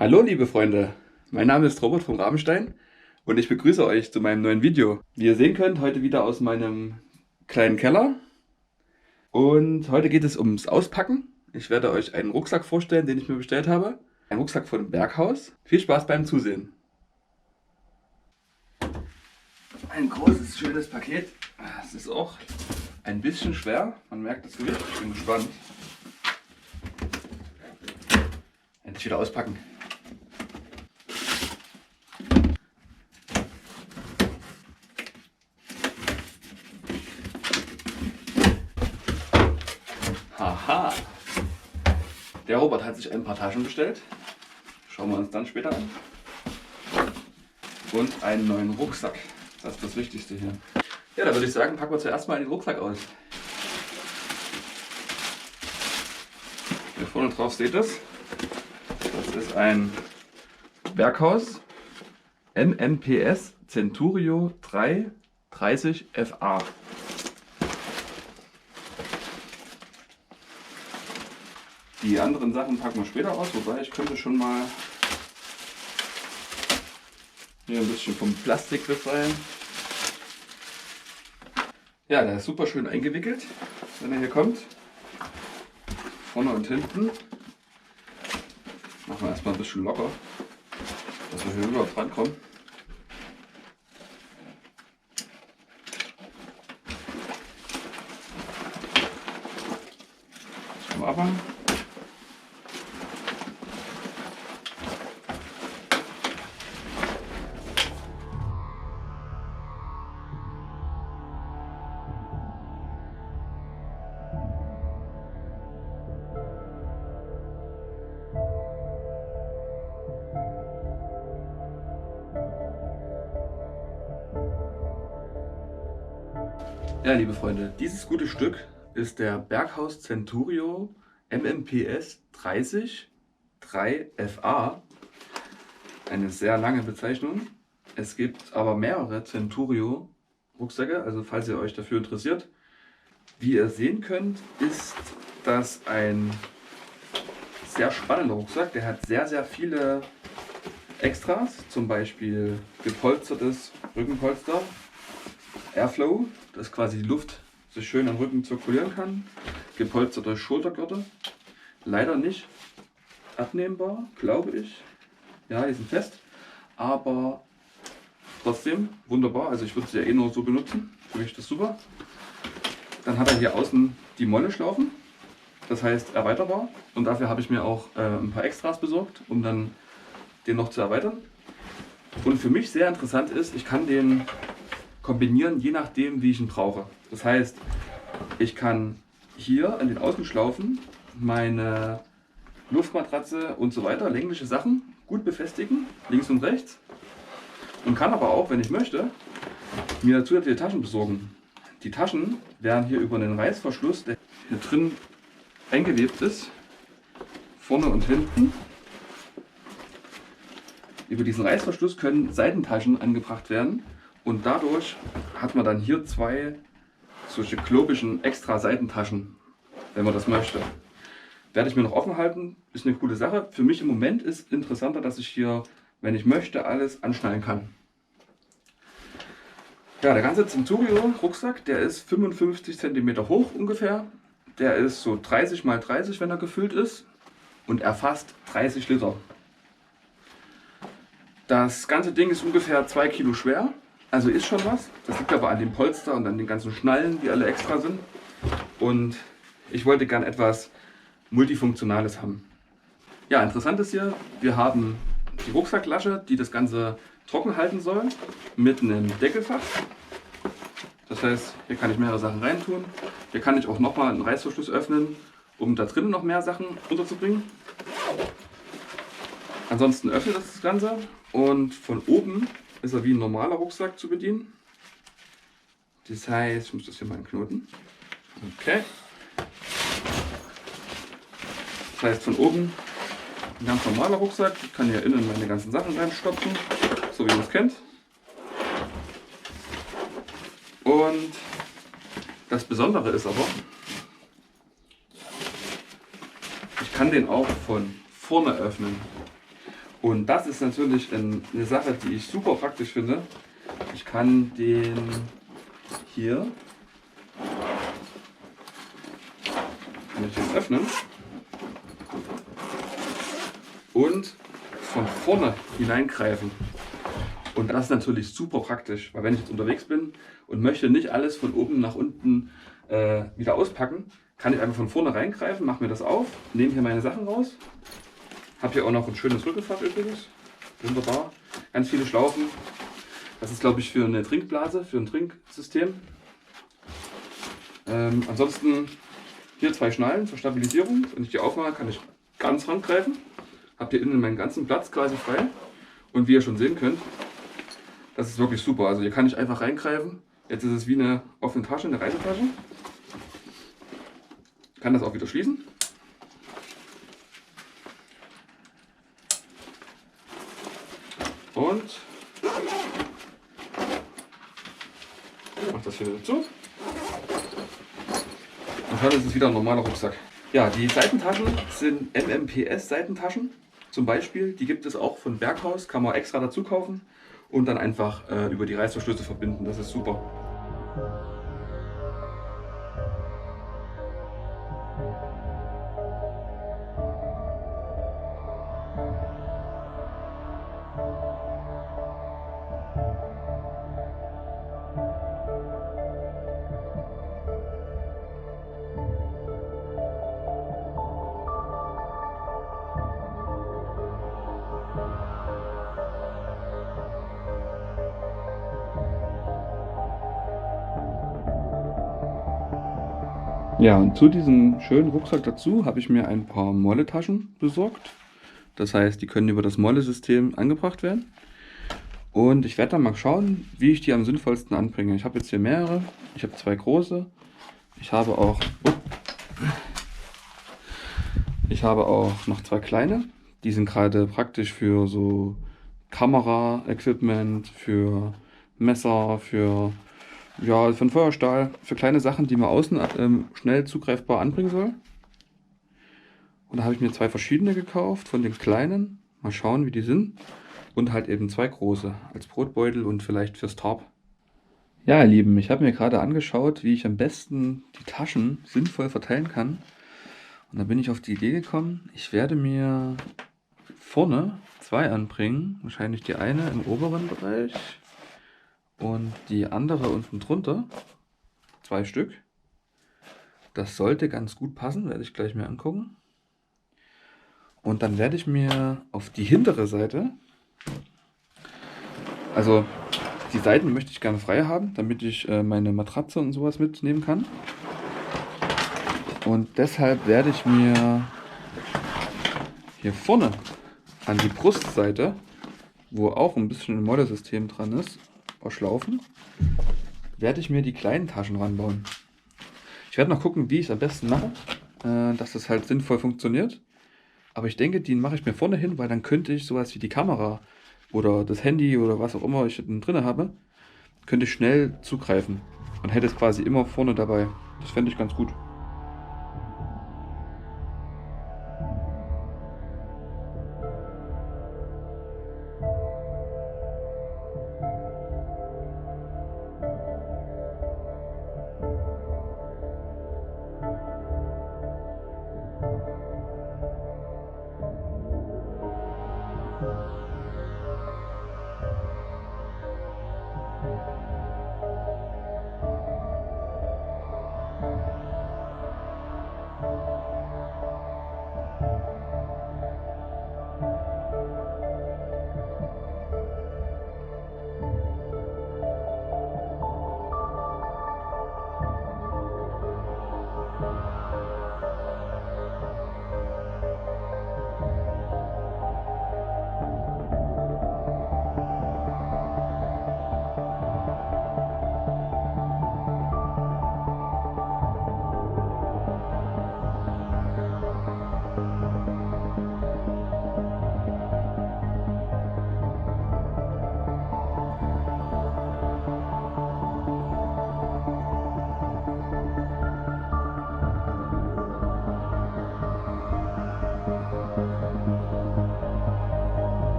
Hallo liebe Freunde, mein Name ist Robert vom Rabenstein und ich begrüße euch zu meinem neuen Video. Wie ihr sehen könnt, heute wieder aus meinem kleinen Keller und heute geht es ums Auspacken. Ich werde euch einen Rucksack vorstellen, den ich mir bestellt habe. Ein Rucksack von Berghaus. Viel Spaß beim Zusehen. Ein großes, schönes Paket. Es ist auch ein bisschen schwer, man merkt das Gewicht. Ich bin gespannt. Endlich wieder auspacken. Haha! Der Robert hat sich ein paar Taschen bestellt. Schauen wir uns dann später an. Und einen neuen Rucksack. Das ist das Wichtigste hier. Ja, da würde ich sagen, packen wir zuerst mal den Rucksack aus. Hier vorne drauf seht ihr es. Das ist ein Berghaus MMPS Centurio 330 FA. Die anderen Sachen packen wir später aus, wobei ich könnte schon mal hier ein bisschen vom Plastik befreien. Ja, der ist super schön eingewickelt, wenn er hier kommt. Vorne und hinten. Machen wir erstmal ein bisschen locker, dass wir hier überhaupt rankommen. Das können wir abmachen. Ja, liebe Freunde, dieses gute Stück ist der Berghaus Centurio MMPS 30 3FA. Eine sehr lange Bezeichnung. Es gibt aber mehrere Centurio Rucksäcke, also falls ihr euch dafür interessiert. Wie ihr sehen könnt, ist das ein sehr spannender Rucksack. Der hat sehr, sehr viele Extras, zum Beispiel gepolstertes Rückenpolster, Airflow, dass quasi die Luft sich schön am Rücken zirkulieren kann. Gepolsterte Schultergürtel, leider nicht abnehmbar, glaube ich. Ja, die sind fest, aber trotzdem wunderbar. Also ich würde sie ja eh nur so benutzen, für mich ist das super. Dann hat er hier außen die Molleschlaufen, das heißt erweiterbar. Und dafür habe ich mir auch ein paar Extras besorgt, um dann den noch zu erweitern. Und für mich sehr interessant ist, ich kann den kombinieren, je nachdem, wie ich ihn brauche. Das heißt, ich kann hier an den Außenschlaufen meine Luftmatratze und so weiter, längliche Sachen, gut befestigen, links und rechts. Und kann aber auch, wenn ich möchte, mir zusätzliche Taschen besorgen. Die Taschen werden hier über einen Reißverschluss, der hier drin eingewebt ist, vorne und hinten. Über diesen Reißverschluss können Seitentaschen angebracht werden. Und dadurch hat man dann hier zwei solche klobischen extra Seitentaschen, wenn man das möchte. Werde ich mir noch offen halten, ist eine coole Sache. Für mich im Moment ist interessanter, dass ich hier, wenn ich möchte, alles anschnallen kann. Ja, der ganze Centurio Rucksack, der ist 55 cm hoch ungefähr. Der ist so 30 x 30, wenn er gefüllt ist, und erfasst 30 Liter. Das ganze Ding ist ungefähr 2 Kilo schwer. Also ist schon was. Das liegt aber an dem Polster und an den ganzen Schnallen, die alle extra sind. Und ich wollte gern etwas Multifunktionales haben. Ja, interessant ist hier, wir haben die Rucksacklasche, die das Ganze trocken halten soll, mit einem Deckelfach. Das heißt, hier kann ich mehrere Sachen reintun. Hier kann ich auch nochmal einen Reißverschluss öffnen, um da drinnen noch mehr Sachen unterzubringen. Ansonsten öffnet das Ganze und von oben ist er wie ein normaler Rucksack zu bedienen. Das heißt, ich muss das hier mal einknoten. Okay. Das heißt, von oben ein ganz normaler Rucksack. Ich kann hier innen meine ganzen Sachen reinstopfen, so wie man es kennt. Und das Besondere ist aber, ich kann den auch von vorne öffnen. Und das ist natürlich eine Sache, die ich super praktisch finde. Ich kann den hier öffnen und von vorne hineingreifen. Und das ist natürlich super praktisch, weil wenn ich jetzt unterwegs bin und möchte nicht alles von oben nach unten wieder auspacken, kann ich einfach von vorne reingreifen, mache mir das auf, nehme hier meine Sachen raus. Habe hier auch noch ein schönes Rückenfach übrigens. Wunderbar. Ganz viele Schlaufen. Das ist, glaube ich, für eine Trinkblase, für ein Trinksystem. Ansonsten hier 2 Schnallen zur Stabilisierung. Wenn ich die aufmache, kann ich ganz rangreifen. Habt hier innen meinen ganzen Platz quasi frei. Und wie ihr schon sehen könnt, das ist wirklich super. Also hier kann ich einfach reingreifen. Jetzt ist es wie eine offene Tasche, eine Reisetasche. Kann das auch wieder schließen. Und mache das hier wieder zu. Und schon ist es wieder ein normaler Rucksack. Ja, die Seitentaschen sind MMPS Seitentaschen zum Beispiel. Die gibt es auch von Berghaus, kann man extra dazu kaufen und dann einfach über die Reißverschlüsse verbinden. Das ist super. Ja, und zu diesem schönen Rucksack dazu habe ich mir ein paar Molle-Taschen besorgt. Das heißt, die können über das Molle-System angebracht werden. Und ich werde dann mal schauen, wie ich die am sinnvollsten anbringe. Ich habe jetzt hier mehrere. Ich habe 2 große. Ich habe auch noch 2 kleine. Die sind gerade praktisch für so Kamera-Equipment, für Messer, für einen Feuerstahl, für kleine Sachen, die man außen schnell zugreifbar anbringen soll. Und da habe ich mir 2 verschiedene gekauft von den kleinen. Mal schauen, wie die sind. Und halt eben 2 große als Brotbeutel und vielleicht fürs Tarp. Ja, ihr Lieben, ich habe mir gerade angeschaut, wie ich am besten die Taschen sinnvoll verteilen kann. Und da bin ich auf die Idee gekommen, ich werde mir vorne 2 anbringen. Wahrscheinlich die eine im oberen Bereich und die andere unten drunter. 2 Stück. Das sollte ganz gut passen, werde ich gleich mir angucken. Und dann werde ich mir auf die hintere Seite, also die Seiten möchte ich gerne frei haben, damit ich meine Matratze und sowas mitnehmen kann. Und deshalb werde ich mir hier vorne an die Brustseite, wo auch ein bisschen ein Molle-System dran ist, aus Schlaufen, werde ich mir die kleinen Taschen ranbauen. Ich werde noch gucken, wie ich es am besten mache, dass das halt sinnvoll funktioniert. Aber ich denke, die mache ich mir vorne hin, weil dann könnte ich sowas wie die Kamera oder das Handy oder was auch immer ich drin habe, könnte ich schnell zugreifen und hätte es quasi immer vorne dabei. Das fände ich ganz gut.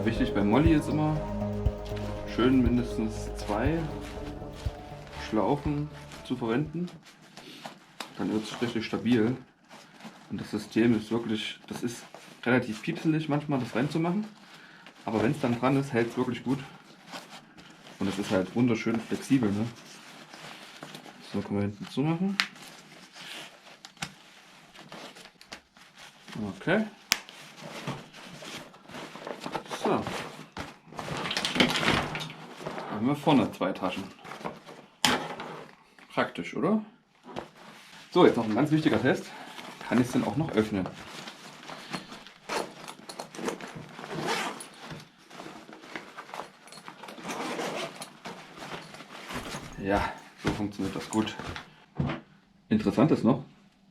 Ja, wichtig bei Molly ist immer schön mindestens 2 Schlaufen zu verwenden. Dann wird es richtig stabil. Und das System ist wirklich, das ist relativ piepselig manchmal, das reinzumachen. Aber wenn es dann dran ist, hält es wirklich gut. Und es ist halt wunderschön flexibel. Ne? So, können wir hinten zumachen. Okay. So. Dann haben wir vorne 2 Taschen. Praktisch, oder? So, jetzt noch ein ganz wichtiger Test. Kann ich es denn auch noch öffnen? Ja, so funktioniert das gut. Interessant ist noch,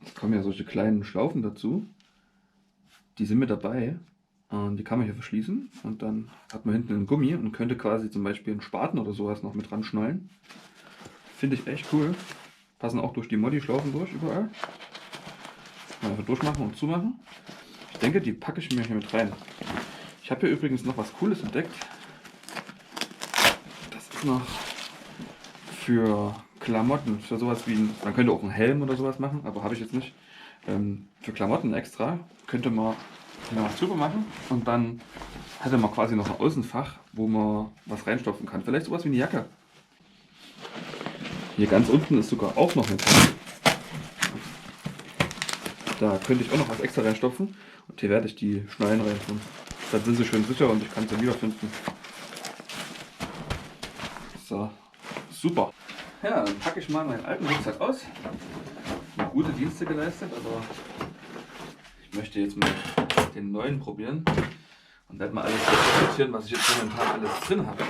es kommen ja solche kleinen Schlaufen dazu. Die sind mit dabei und die kann man hier verschließen und dann hat man hinten einen Gummi und könnte quasi zum Beispiel einen Spaten oder sowas noch mit dran schnallen. Finde ich echt cool. Passen auch durch die Molly-Schlaufen durch überall. Einfach durchmachen und zumachen. Ich denke, die packe ich mir hier mit rein. Ich habe hier übrigens noch was Cooles entdeckt. Das ist noch für Klamotten, für sowas wie man könnte auch einen Helm oder sowas machen, aber habe ich jetzt nicht. Für Klamotten extra könnte man was drüber machen und dann hätte man quasi noch ein Außenfach, wo man was reinstopfen kann. Vielleicht sowas wie eine Jacke. Hier ganz unten ist sogar auch noch eine Tasche. Da könnte ich auch noch was extra reinstopfen und hier werde ich die Schnallen rein tun. Dann sind sie schön sicher und ich kann sie wiederfinden. So, super. Ja, dann packe ich mal meinen alten Rucksack aus. Gute Dienste geleistet, aber ich möchte jetzt mal den neuen probieren und werde mal alles sortieren, was ich jetzt momentan alles drin habe.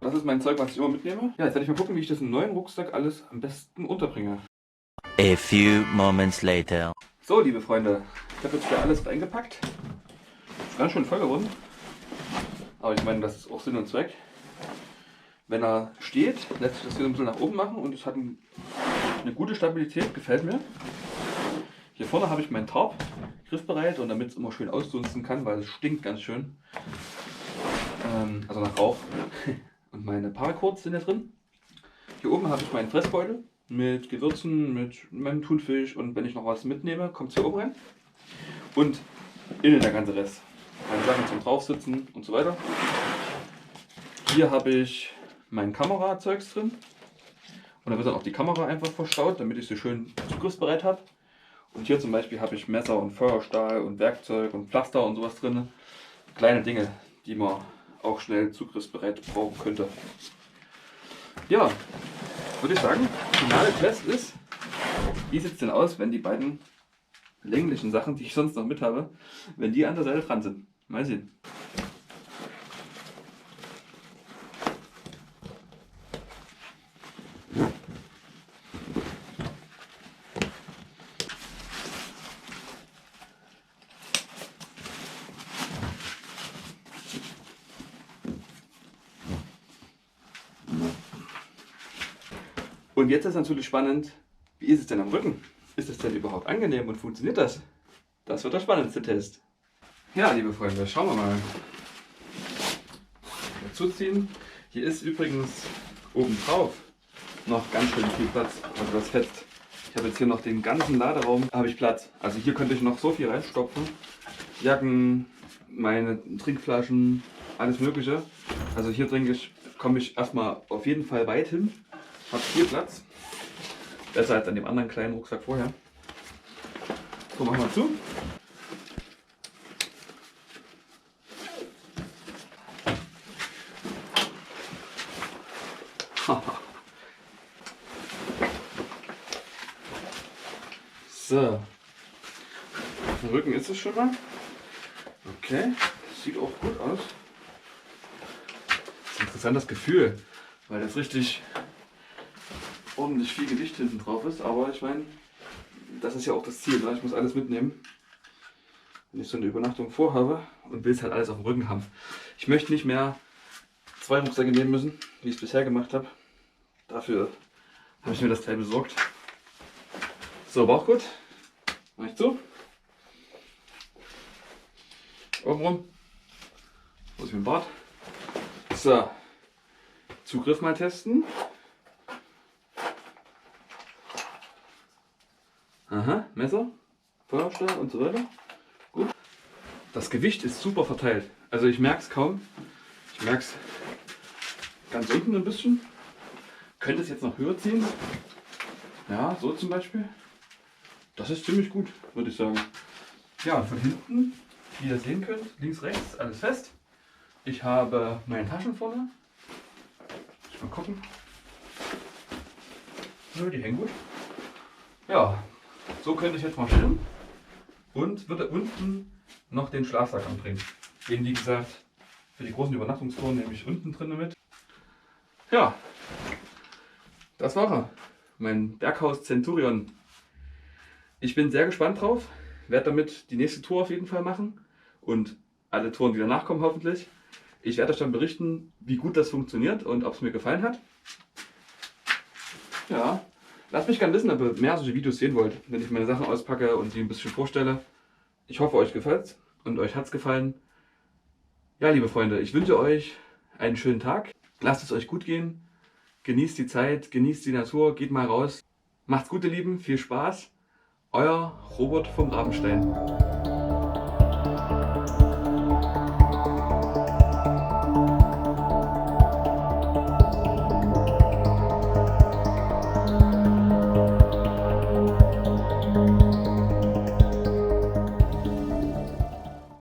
Das ist mein Zeug, was ich immer mitnehme. Ja, jetzt werde ich mal gucken, wie ich das im neuen Rucksack alles am besten unterbringe. A few moments later. So, liebe Freunde, ich habe jetzt hier alles reingepackt. Ist ganz schön voll geworden. Aber ich meine, das ist auch Sinn und Zweck. Wenn er steht, lässt sich das hier ein bisschen nach oben machen und es hat eine gute Stabilität, gefällt mir. Hier vorne habe ich meinen Tarp griffbereit und damit es immer schön ausdunsten kann, weil es stinkt ganz schön. Also nach Rauch. Und meine Paracords sind da drin. Hier oben habe ich meinen Fressbeutel mit Gewürzen, mit meinem Thunfisch und wenn ich noch was mitnehme, kommt es hier oben rein. Und innen der ganze Rest. Meine Sachen zum Draufsitzen und so weiter. Hier habe ich mein Kamerazeugs drin. Und da wird dann auch die Kamera einfach verstaut, damit ich sie schön zugriffsbereit habe. Und hier zum Beispiel habe ich Messer und Feuerstahl und Werkzeug und Pflaster und sowas drin. Kleine Dinge, die man auch schnell zugriffsbereit brauchen könnte. Ja, würde ich sagen, finale Test ist, wie sieht es denn aus, wenn die beiden länglichen Sachen, die ich sonst noch mit habe, wenn die an der Seite dran sind. Mal sehen. Und jetzt ist natürlich spannend, wie ist es denn am Rücken? Ist es denn überhaupt angenehm und funktioniert das? Das wird der spannendste Test. Ja, liebe Freunde, schauen wir mal. Zuziehen. Hier ist übrigens oben drauf noch ganz schön viel Platz, also das fetzt. Ich habe jetzt hier noch den ganzen Laderaum, habe ich Platz. Also hier könnte ich noch so viel reinstopfen. Jacken, meine Trinkflaschen, alles mögliche. Also hier komme ich erstmal auf jeden Fall weit hin. Habe viel Platz. Besser als an dem anderen kleinen Rucksack vorher. So, machen wir zu. So, dem Rücken ist es schon mal. Okay, sieht auch gut aus. Das ist ein interessantes Gefühl, weil das richtig ordentlich viel Gewicht hinten drauf ist. Aber ich meine, das ist ja auch das Ziel. Ne? Ich muss alles mitnehmen, wenn ich so eine Übernachtung vorhabe und will es halt alles auf dem Rücken haben. Ich möchte nicht mehr 2 Rucksäcke nehmen müssen, wie ich es bisher gemacht habe. Dafür habe ich mir das Teil besorgt. So, Bauchgurt. Mach ich zu. Obenrum. Wo ist mein Bart? So. Zugriff mal testen. Aha, Messer, Feuerstein und so weiter. Gut. Das Gewicht ist super verteilt. Also ich merke es kaum. Ich merke es ganz unten ein bisschen. Könnte es jetzt noch höher ziehen. Ja, so zum Beispiel. Das ist ziemlich gut, würde ich sagen. Ja, von hinten, wie ihr sehen könnt, links, rechts, alles fest. Ich habe meine Taschen vorne. Mal gucken. Nö, die hängen gut. Ja, so könnte ich jetzt marschieren. Und würde unten noch den Schlafsack anbringen. Den, wie gesagt, für die großen Übernachtungstouren nehme ich unten drin mit. Ja, das war er. Mein Berghaus Centurion. Ich bin sehr gespannt drauf. Werde damit die nächste Tour auf jeden Fall machen. Und alle Touren, die danach kommen, hoffentlich. Ich werde euch dann berichten, wie gut das funktioniert und ob es mir gefallen hat. Ja, lasst mich gerne wissen, ob ihr mehr solche Videos sehen wollt, wenn ich meine Sachen auspacke und die ein bisschen vorstelle. Ich hoffe, euch gefällt's und euch hat's gefallen. Ja, liebe Freunde, ich wünsche euch einen schönen Tag. Lasst es euch gut gehen. Genießt die Zeit, genießt die Natur, geht mal raus. Macht's gut, ihr Lieben, viel Spaß. Euer Robert vom Rabenstein.